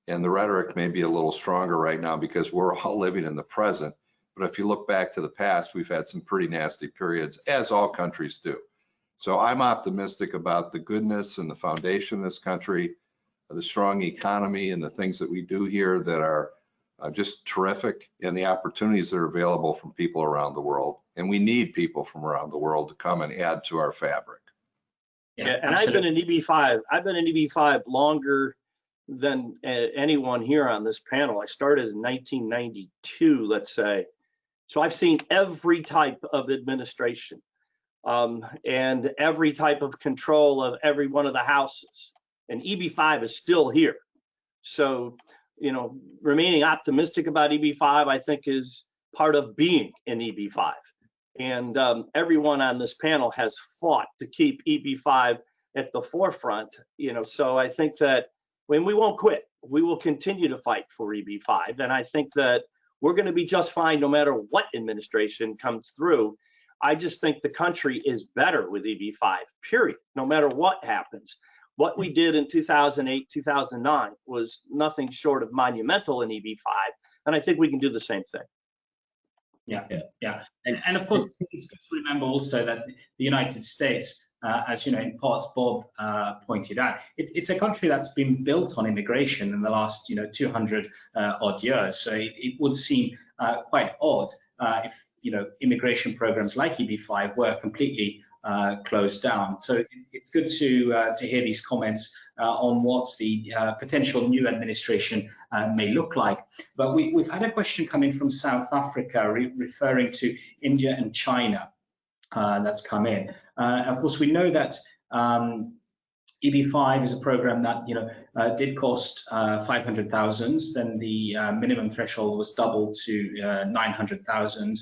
And the rhetoric may be a little stronger right now because we're all living in the present. But if you look back to the past, we've had some pretty nasty periods, as all countries do. So I'm optimistic about the goodness and the foundation of this country, the strong economy, and the things that we do here that are just terrific, and the opportunities that are available from people around the world. And we need people from around the world to come and add to our fabric. Yeah, and I've been in EB-5. I've been in EB-5 longer than anyone here on this panel. I started in 1992, let's say. So I've seen every type of administration and every type of control of every one of the houses. And EB-5 is still here. So, remaining optimistic about EB-5, I think, is part of being in EB-5. And everyone on this panel has fought to keep EB-5 at the forefront, so I think that when we won't quit, we will continue to fight for EB-5. And I think that we're going to be just fine no matter what administration comes through. I just think the country is better with EB-5, period, no matter what happens. What we did in 2008, 2009 was nothing short of monumental in EB-5, and I think we can do the same thing. Yeah. And of course, it's good to remember also that the United States, as in parts Bob pointed out, it's a country that's been built on immigration in the last 200 odd years. So it would seem quite odd if immigration programs like EB-5 were completely closed down. So it's good to hear these comments on what the potential new administration may look like. But we've had a question coming from South Africa referring to India and China that's come in. Of course, we know that EB-5 is a program that did cost 500,000. Then the minimum threshold was doubled to 900,000.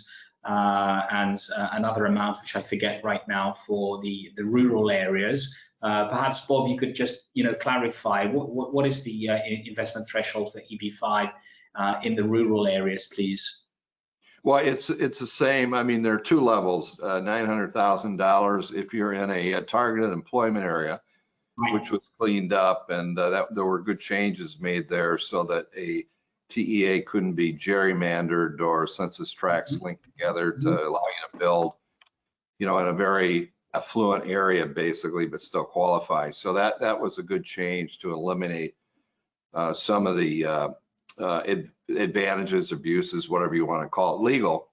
And another amount, which I forget right now, for the rural areas. Perhaps, Bob, you could just clarify what is the investment threshold for EB-5 in the rural areas, please? Well, it's the same. I mean, there are two levels: $900,000 if you're in a targeted employment area, right, which was cleaned up, and there were good changes made there so that a TEA couldn't be gerrymandered or census tracts linked together to allow you to build, in a very affluent area, basically, but still qualify. So that was a good change to eliminate some of the advantages, abuses, whatever you want to call it, legal.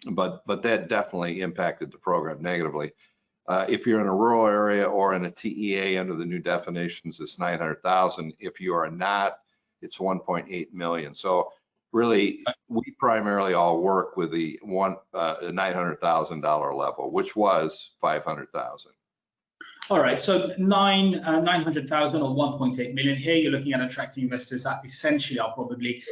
But that definitely impacted the program negatively. If you're in a rural area or in a TEA under the new definitions, it's 900,000. If you are not, it's 1.8 million. So really, we primarily all work with the $900,000 level, which was 500,000. All right, so 900,000 or 1.8 million. Here you're looking at attracting investors that essentially are probably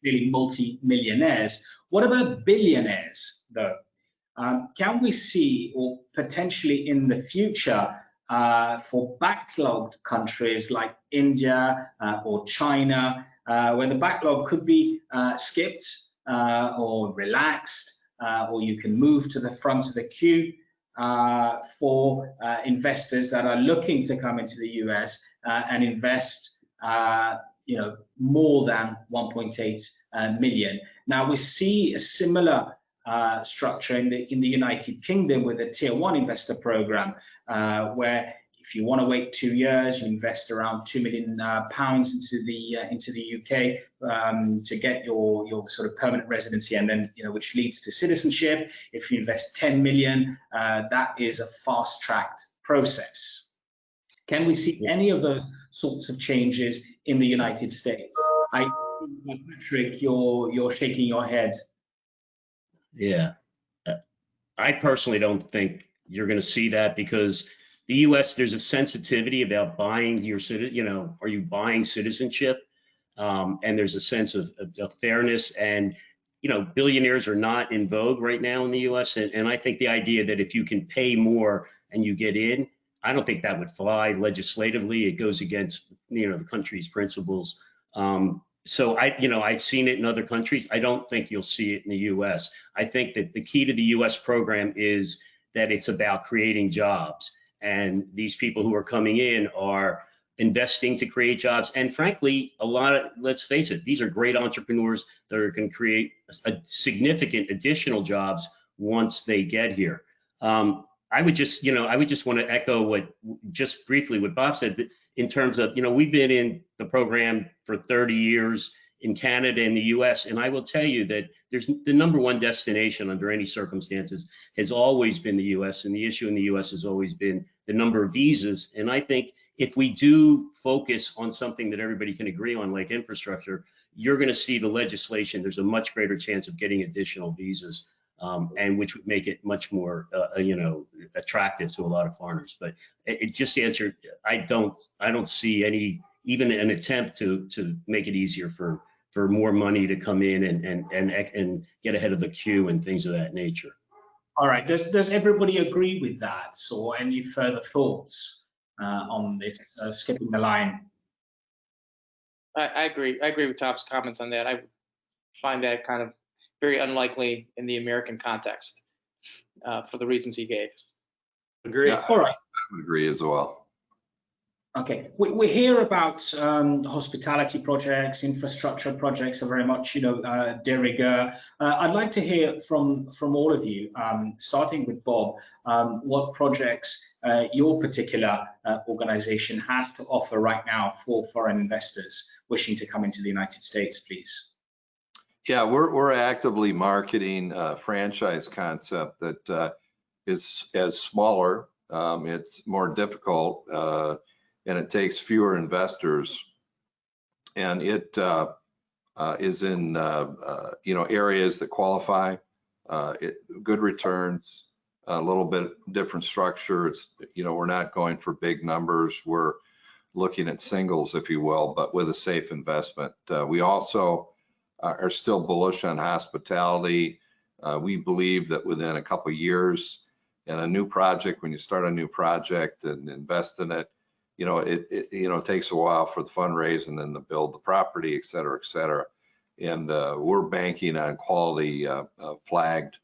really multi-millionaires. What about billionaires, though? Can we see, or potentially in the future, for backlogged countries like India or China, where the backlog could be skipped or relaxed, or you can move to the front of the queue for investors that are looking to come into the US and invest, more than 1.8 million. Now we see a similar structure in the United Kingdom with the Tier 1 investor program, where if you want to wait 2 years, you invest around £2 million into the UK to get your sort of permanent residency, and then which leads to citizenship. If you invest 10 million, that is a fast-tracked process. Can we see any of those sorts of changes in the United States? Patrick, you're shaking your head. Yeah, I personally don't think you're going to see that, because the U.S., there's a sensitivity about buying your are you buying citizenship? And there's a sense of fairness, and billionaires are not in vogue right now in the U.S. And I think the idea that if you can pay more and you get in, I don't think that would fly legislatively. It goes against the country's principles. So I've seen it in other countries. I don't think you'll see it in the U.S. I think that the key to the U.S. program is that it's about creating jobs, and these people who are coming in are investing to create jobs. And frankly, let's face it, these are great entrepreneurs that are going to create a significant additional jobs once they get here. I would just want to echo just briefly what Bob said, that in terms of, we've been in the program for 30 years in Canada and the US, and I will tell you that there's the number one destination under any circumstances has always been the US, and the issue in the US has always been the number of visas. And I think if we do focus on something that everybody can agree on, like infrastructure, you're going to see the legislation. There's a much greater chance of getting additional visas, and which would make it much more, attractive to a lot of foreigners. But it just answered, I don't see even an attempt to make it easier for more money to come in and get ahead of the queue and things of that nature. All right. Does everybody agree with that, or any further thoughts on this skipping the line? I agree. I agree with Tom's comments on that. I find that kind of very unlikely in the American context for the reasons he gave. Agree. Yeah, All right. I would agree as well. Okay, we hear about hospitality projects, infrastructure projects are very much, de rigueur. I'd like to hear from all of you, starting with Bob, what projects your particular organization has to offer right now for foreign investors wishing to come into the United States, please. Yeah, we're actively marketing a franchise concept that is smaller. It's more difficult. And it takes fewer investors, and it is in areas that qualify, good returns, a little bit different structure. It's we're not going for big numbers. We're looking at singles, if you will, but with a safe investment. We also are still bullish on hospitality. We believe that within a couple of years in a new project, when you start a new project and invest in it, it takes a while for the fundraise and then to build the property, et cetera, et cetera. And we're banking on quality flagged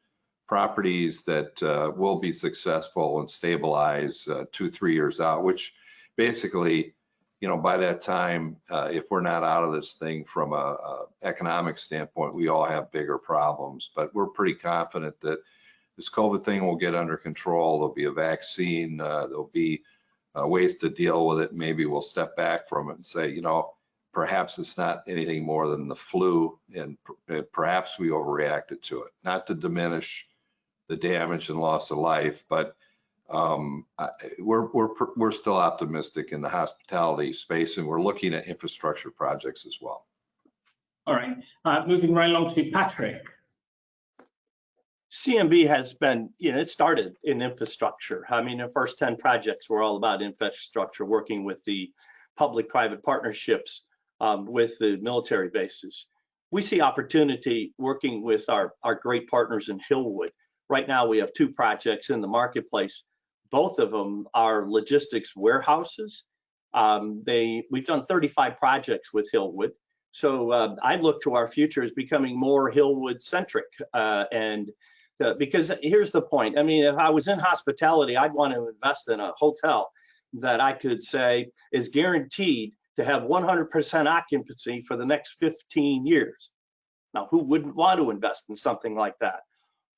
properties that will be successful and stabilize 2-3 years out, which basically, by that time, if we're not out of this thing from a economic standpoint, we all have bigger problems. But we're pretty confident that this COVID thing will get under control. There'll be a vaccine. There'll be ways to deal with it. Maybe we'll step back from it and say, perhaps it's not anything more than the flu, and perhaps we overreacted to it. Not to diminish the damage and loss of life, but We're still optimistic in the hospitality space, and we're looking at infrastructure projects as well. All right, moving right along to Patrick. CMB has been, it started in infrastructure. I mean, the first 10 projects were all about infrastructure, working with the public-private partnerships with the military bases. We see opportunity working with our great partners in Hillwood. Right now, we have 2 projects in the marketplace. Both of them are logistics warehouses. We've done 35 projects with Hillwood. So I look to our future as becoming more Hillwood-centric. Because here's the point. I mean, if I was in hospitality, I'd want to invest in a hotel that I could say is guaranteed to have 100% occupancy for the next 15 years. Now, who wouldn't want to invest in something like that?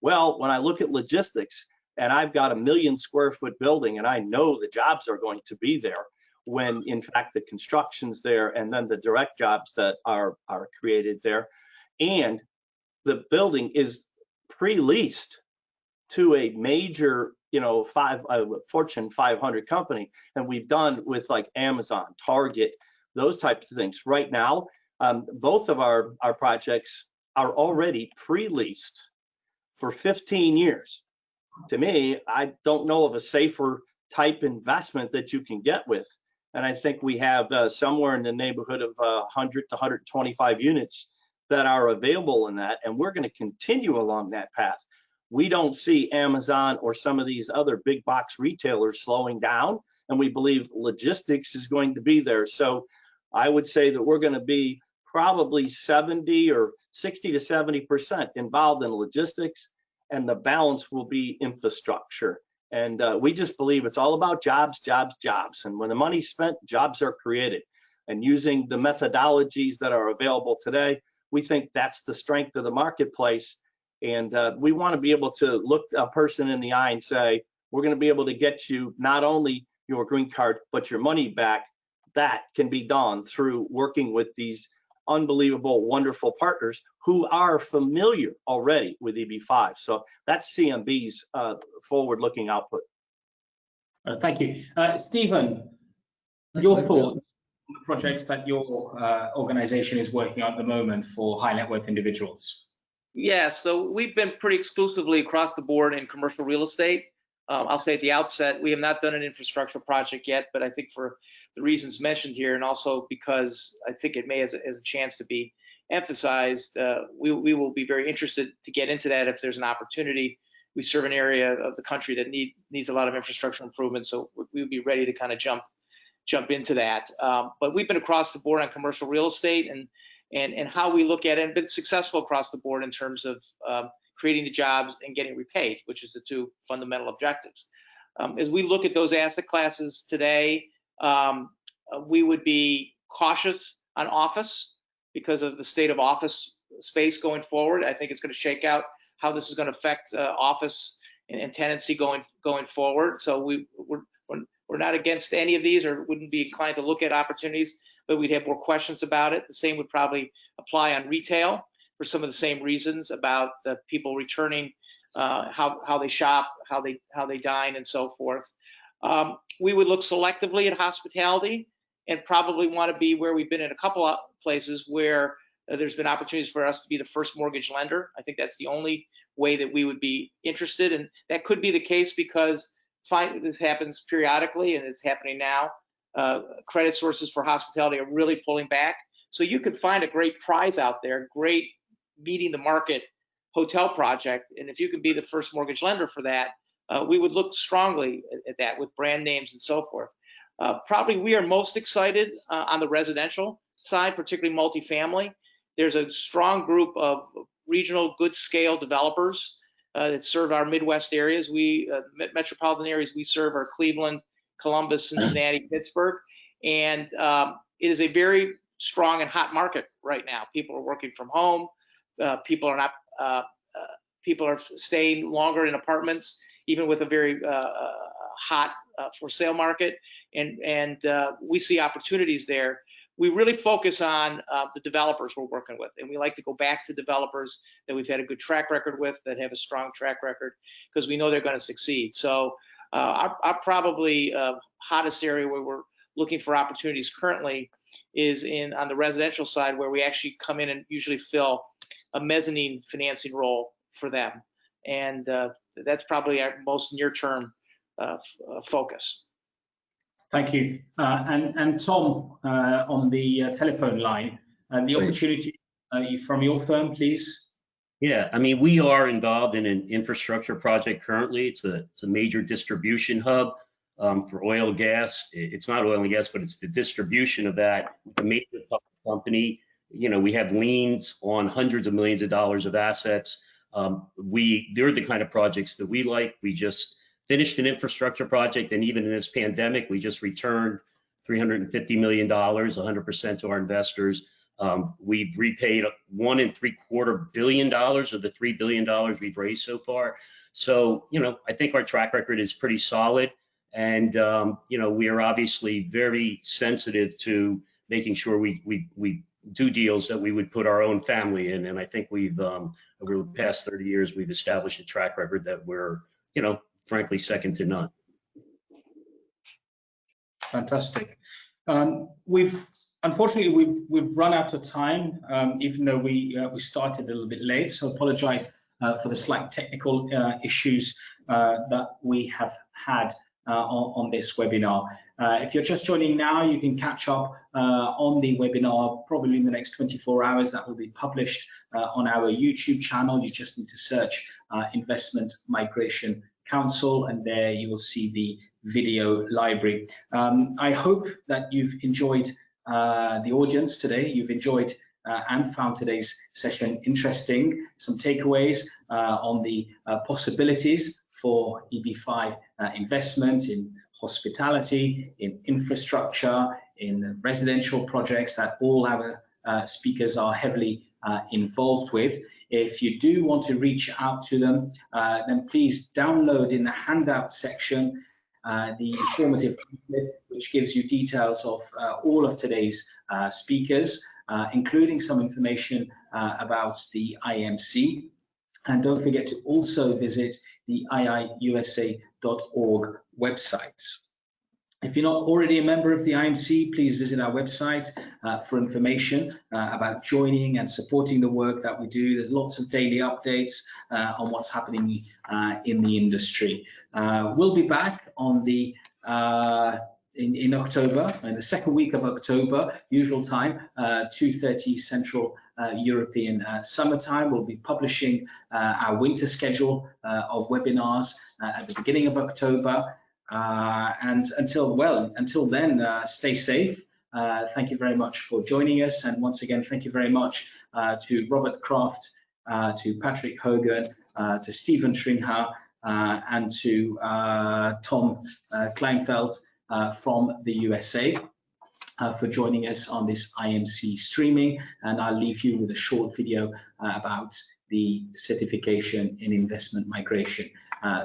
Well, when I look at logistics and I've got a 1 million square foot building and I know the jobs are going to be there when in fact the construction's there and then the direct jobs that are created there, and the building is pre-leased to a major, Fortune 500 company, and we've done with like Amazon, Target, those types of things. Right now, both of our projects are already pre-leased for 15 years. To me, I don't know of a safer type investment that you can get with. And I think we have somewhere in the neighborhood of 100 to 125 units that are available in that, and we're going to continue along that path. We don't see Amazon or some of these other big box retailers slowing down, and we believe logistics is going to be there. So I would say that we're going to be probably 70 or 60 to 70% involved in logistics, and the balance will be infrastructure. And we just believe it's all about jobs, jobs, jobs. And when the money's spent, jobs are created. And using the methodologies that are available today, we think that's the strength of the marketplace. And we want to be able to look a person in the eye and say, we're going to be able to get you not only your green card, but your money back. That can be done through working with these unbelievable, wonderful partners who are familiar already with EB-5. So that's CMB's forward-looking output. Thank you. Stephen, your thoughts on the projects that your organization is working on at the moment for high net worth individuals? Yeah, so we've been pretty exclusively across the board in commercial real estate. I'll say at the outset, we have not done an infrastructure project yet, but I think for the reasons mentioned here, and also because I think it may as a chance to be emphasized, we will be very interested to get into that if there's an opportunity. We serve an area of the country that needs a lot of infrastructure improvement, so we would be ready to kind of jump into that. But we've been across the board on commercial real estate and how we look at it, and been successful across the board in terms of creating the jobs and getting repaid, which is the 2 fundamental objectives. As we look at those asset classes today, we would be cautious on office because of the state of office space going forward. I think it's going to shake out how this is going to affect office and tenancy going forward. So we're not against any of these, or wouldn't be inclined to look at opportunities, but we'd have more questions about it. The same would probably apply on retail for some of the same reasons about the people returning, how they shop, how they dine, and so forth. We would look selectively at hospitality and probably want to be where we've been in a couple of places where there's been opportunities for us to be the first mortgage lender. I think that's the only way that we would be interested, and that could be the case because this happens periodically, and it's happening now. Credit sources for hospitality are really pulling back. So you could find a great prize out there, great meeting the market hotel project, and if you can be the first mortgage lender for that, we would look strongly at that with brand names and so forth. Probably we are most excited on the residential side, particularly multifamily. There's a strong group of regional good scale developers that serve our Midwest areas. Metropolitan areas we serve are Cleveland, Columbus, Cincinnati, Pittsburgh, and it is a very strong and hot market right now. People are working from home. People are staying longer in apartments, even with a very hot for sale market, and we see opportunities there. We really focus on the developers we're working with, and we like to go back to developers that we've had a good track record with, that have a strong track record, because we know they're going to succeed. So Our probably hottest area where we're looking for opportunities currently is on the residential side, where we actually come in and usually fill a mezzanine financing role for them. And that's probably our most near-term focus. Thank you. And Tom, on the telephone line, the opportunity from your firm, please. Yeah, I mean, we are involved in an infrastructure project currently. It's a major distribution hub for oil and gas. It's not oil and gas, but it's the distribution of that. A major public company. You know, we have liens on hundreds of millions of dollars of assets. They're the kind of projects that we like. We just finished an infrastructure project, and even in this pandemic, we just returned $350 million, 100% to our investors. We've repaid $1.75 billion of the $3 billion we've raised so far. So, you know, I think our track record is pretty solid. And, you know, we are obviously very sensitive to making sure we do deals that we would put our own family in. And I think we've, over the past 30 years, we've established a track record that we're, you know, frankly, second to none. Fantastic. Unfortunately, we've run out of time, even though we started a little bit late. So apologize for the slight technical issues that we have had on this webinar. If you're just joining now, you can catch up on the webinar probably in the next 24 hours. That will be published on our YouTube channel. You just need to search Investment Migration Council, and there you will see the video library. I hope that you've enjoyed the audience today. You've enjoyed and found today's session interesting. Some takeaways on the possibilities for EB-5 investment in hospitality, in infrastructure, in residential projects that all our speakers are heavily involved with. If you do want to reach out to them, then please download in the handout section the informative booklet, which gives you details of all of today's speakers, including some information about the IMC. And don't forget to also visit the iiusa.org website. If you're not already a member of the IMC, please visit our website for information about joining and supporting the work that we do. There's lots of daily updates on what's happening in the industry. We'll be back on the in October, in the second week of October, usual time, 2:30 Central European summertime. We'll be publishing our winter schedule of webinars at the beginning of October. And until then, stay safe. Thank you very much for joining us. And once again, thank you very much to Robert Kraft, to Patrick Hogan, to Stephen Schringha, and to Tom Kleinfeld from the USA for joining us on this IMC streaming. And I'll leave you with a short video about the certification in investment migration.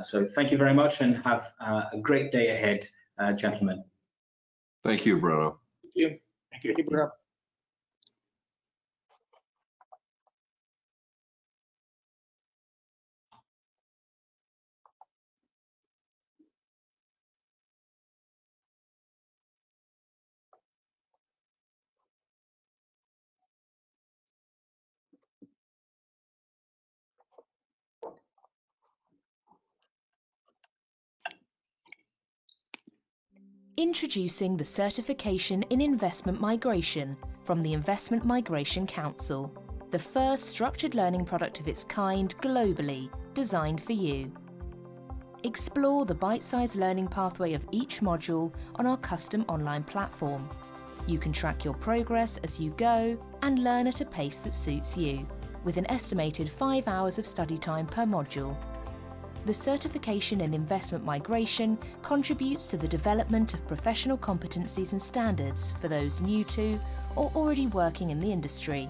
So thank you very much and have a great day ahead, gentlemen. Thank you, Bruno. Thank you. Thank you, Bruno. Introducing the Certification in Investment Migration from the Investment Migration Council, the first structured learning product of its kind globally, designed for you. Explore the bite-sized learning pathway of each module on our custom online platform. You can track your progress as you go and learn at a pace that suits you, with an estimated 5 hours of study time per module. The Certification in Investment Migration contributes to the development of professional competencies and standards for those new to or already working in the industry.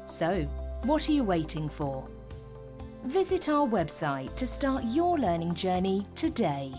So, what are you waiting for? Visit our website to start your learning journey today.